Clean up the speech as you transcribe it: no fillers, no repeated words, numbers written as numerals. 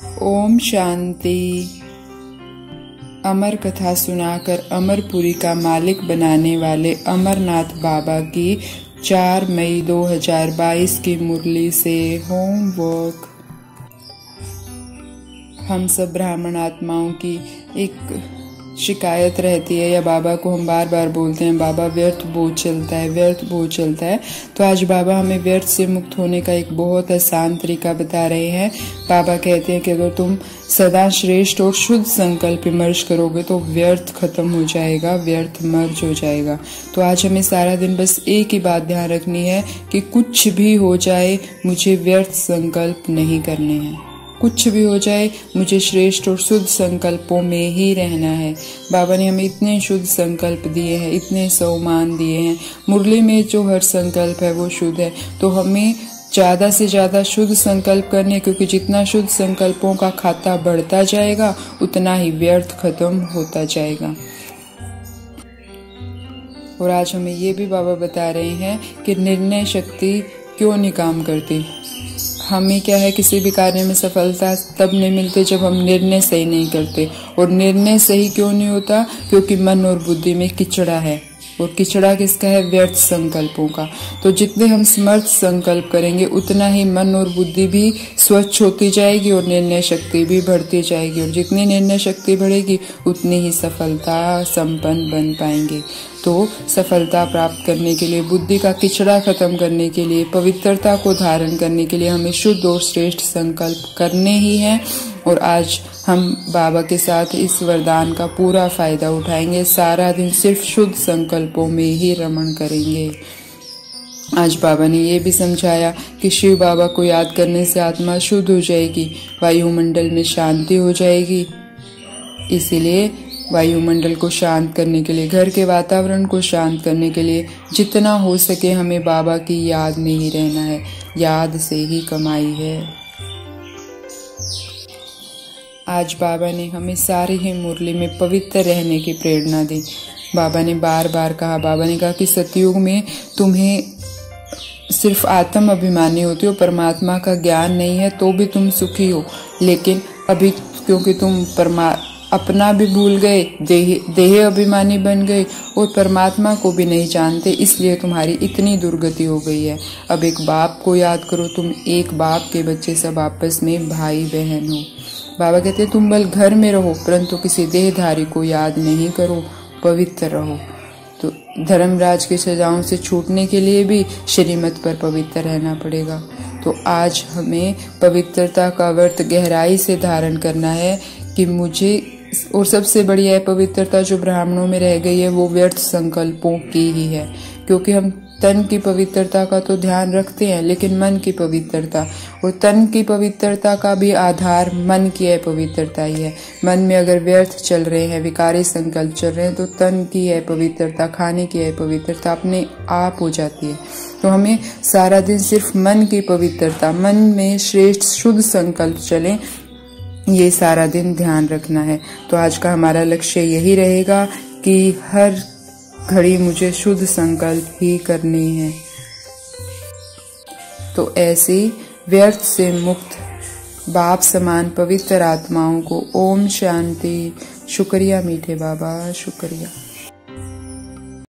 ओम शांति। अमर कथा सुनाकर अमरपुरी का मालिक बनाने वाले अमरनाथ बाबा की 4 मई 2022 की मुरली से होमवर्क। हम सब ब्राह्मण आत्माओं की एक शिकायत रहती है, या बाबा को हम बार बार बोलते हैं, बाबा व्यर्थ बोझ चलता है, व्यर्थ बोझ चलता है। तो आज बाबा हमें व्यर्थ से मुक्त होने का एक बहुत आसान तरीका बता रहे हैं। बाबा कहते हैं कि अगर तुम सदा श्रेष्ठ और शुद्ध संकल्प विमर्श करोगे तो व्यर्थ खत्म हो जाएगा, व्यर्थ मर्ज हो जाएगा। तो आज हमें सारा दिन बस एक ही बात ध्यान रखनी है कि कुछ भी हो जाए मुझे व्यर्थ संकल्प नहीं करने हैं। कुछ भी हो जाए मुझे श्रेष्ठ और शुद्ध संकल्पों में ही रहना है। बाबा ने हमें इतने शुद्ध संकल्प दिए हैं, इतने सम्मान दिए हैं। मुरली में जो हर संकल्प है वो शुद्ध है, तो हमें ज्यादा से ज्यादा शुद्ध संकल्प करने, क्योंकि जितना शुद्ध संकल्पों का खाता बढ़ता जाएगा उतना ही व्यर्थ खत्म होता जाएगा। और आज हमें ये भी बाबा बता रहे हैं कि निर्णय शक्ति क्यों नहीं काम करती। हमें क्या है, किसी भी कार्य में सफलता तब नहीं मिलती जब हम निर्णय सही नहीं करते। और निर्णय सही क्यों नहीं होता? क्योंकि मन और बुद्धि में किचड़ा है, और किचड़ा किसका है? व्यर्थ संकल्पों का। तो जितने हम समर्थ संकल्प करेंगे उतना ही मन और बुद्धि भी स्वच्छ होती जाएगी और निर्णय शक्ति भी बढ़ती जाएगी। और जितनी निर्णय शक्ति बढ़ेगी उतनी ही सफलता संपन्न बन पाएंगे। तो सफलता प्राप्त करने के लिए, बुद्धि का किचड़ा खत्म करने के लिए, पवित्रता को धारण करने के लिए हमें शुद्ध और श्रेष्ठ संकल्प करने ही हैं। और आज हम बाबा के साथ इस वरदान का पूरा फायदा उठाएंगे। सारा दिन सिर्फ शुद्ध संकल्पों में ही रमण करेंगे। आज बाबा ने ये भी समझाया कि शिव बाबा को याद करने से आत्मा शुद्ध हो जाएगी, वायुमंडल में शांति हो जाएगी। इसीलिए वायुमंडल को शांत करने के लिए, घर के वातावरण को शांत करने के लिए जितना हो सके हमें बाबा की याद में ही रहना है। याद से ही कमाई है। आज बाबा ने हमें सारी ही मुरली में पवित्र रहने की प्रेरणा दी। बाबा ने बार बार कहा, बाबा ने कहा कि सतयुग में तुम्हें सिर्फ आत्म अभिमानी होती हो, परमात्मा का ज्ञान नहीं है तो भी तुम सुखी हो। लेकिन अभी क्योंकि तुम अपना भी भूल गए, देह अभिमानी बन गए और परमात्मा को भी नहीं जानते, इसलिए तुम्हारी इतनी दुर्गति हो गई है। अब एक बाप को याद करो, तुम एक बाप के बच्चे, सब आपस में भाई बहन हो। बाबा कहते हैं तुम बल घर में रहो परंतु किसी देहधारी को याद नहीं करो, पवित्र रहो। तो धर्मराज की सजाओं से छूटने के लिए भी श्रीमत पर पवित्र रहना पड़ेगा। तो आज हमें पवित्रता का व्रत गहराई से धारण करना है कि मुझे, और सबसे बढ़िया है पवित्रता जो ब्राह्मणों में रह गई है वो व्यर्थ संकल्पों की ही है। क्योंकि हम तन की पवित्रता का तो ध्यान रखते हैं, लेकिन मन की पवित्रता, और तन की पवित्रता का भी आधार मन की है पवित्रता ही है। मन में अगर व्यर्थ चल रहे हैं, विकारी संकल्प चल रहे हैं, तो तन की है पवित्रता, खाने की है पवित्रता अपने आप हो जाती है। तो हमें सारा दिन सिर्फ मन की पवित्रता, मन में श्रेष्ठ शुद्ध संकल्प चले, ये सारा दिन ध्यान रखना है। तो आज का हमारा लक्ष्य यही रहेगा कि हर घड़ी मुझे शुद्ध संकल्प ही करनी है। तो ऐसी व्यर्थ से मुक्त बाप समान पवित्र आत्माओं को ओम शांति। शुक्रिया मीठे बाबा, शुक्रिया।